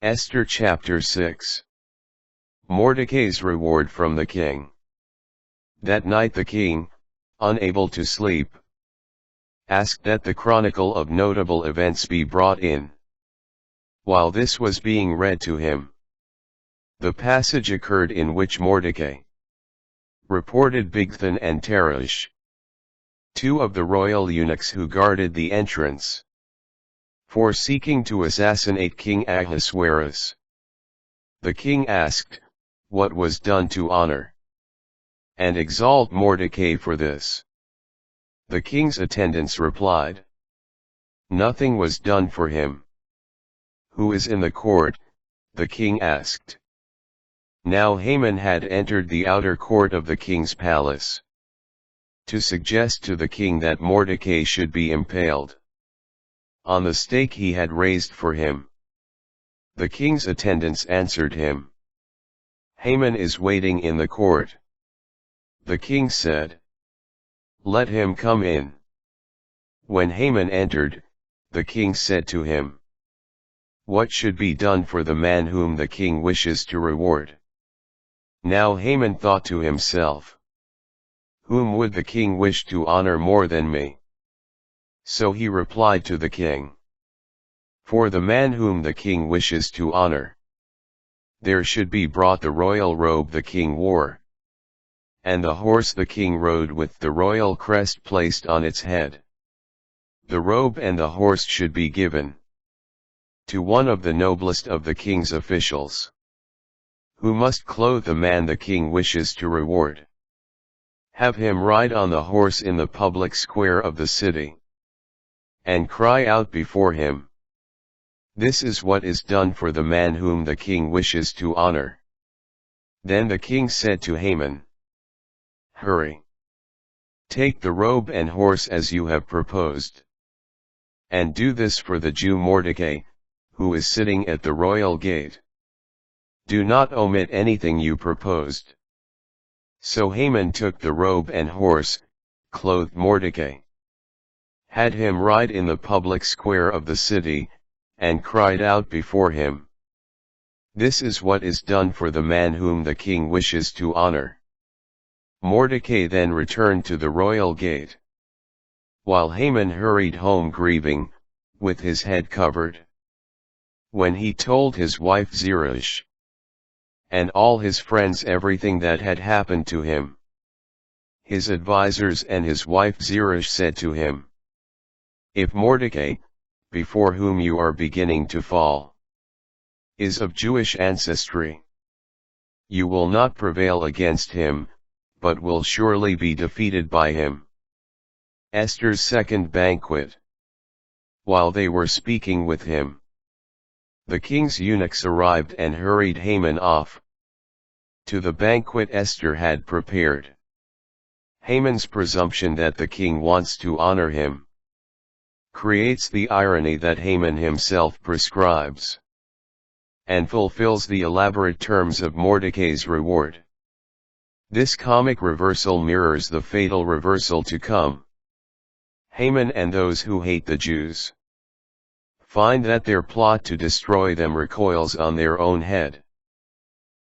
Esther chapter 6. Mordecai's reward from the king. That night the king, unable to sleep, asked that the chronicle of notable events be brought in. While this was being read to him, the passage occurred in which Mordecai reported Bigthan and Teresh, two of the royal eunuchs who guarded the entrance, for seeking to assassinate King Ahasuerus. The king asked, what was done to honor and exalt Mordecai for this? The king's attendants replied, nothing was done for him. Who is in the court? The king asked. Now Haman had entered the outer court of the king's palace to suggest to the king that Mordecai should be impaled on the stake he had raised for him. The king's attendants answered him, Haman is waiting in the court. The king said, let him come in. When Haman entered, the king said to him, what should be done for the man whom the king wishes to reward? Now Haman thought to himself, whom would the king wish to honor more than me? So he replied to the king, for the man whom the king wishes to honor, there should be brought the royal robe the king wore, and the horse the king rode with the royal crest placed on its head. The robe and the horse should be given to one of the noblest of the king's officials, who must clothe the man the king wishes to reward. Have him ride on the horse in the public square of the city, and cry out before him, this is what is done for the man whom the king wishes to honor. Then the king said to Haman, hurry. Take the robe and horse as you have proposed, and do this for the Jew Mordecai, who is sitting at the royal gate. Do not omit anything you proposed. So Haman took the robe and horse, clothed Mordecai, had him ride in the public square of the city, and cried out before him, this is what is done for the man whom the king wishes to honor. Mordecai then returned to the royal gate, while Haman hurried home grieving, with his head covered. When he told his wife Zeresh and all his friends everything that had happened to him, his advisers and his wife Zeresh said to him, if Mordecai, before whom you are beginning to fall, is of Jewish ancestry, you will not prevail against him, but will surely be defeated by him. Esther's second banquet. While they were speaking with him, the king's eunuchs arrived and hurried Haman off to the banquet Esther had prepared. Haman's presumption that the king wants to honor him creates the irony that Haman himself prescribes, and fulfills the elaborate terms of Mordecai's reward. This comic reversal mirrors the fatal reversal to come. Haman and those who hate the Jews find that their plot to destroy them recoils on their own head.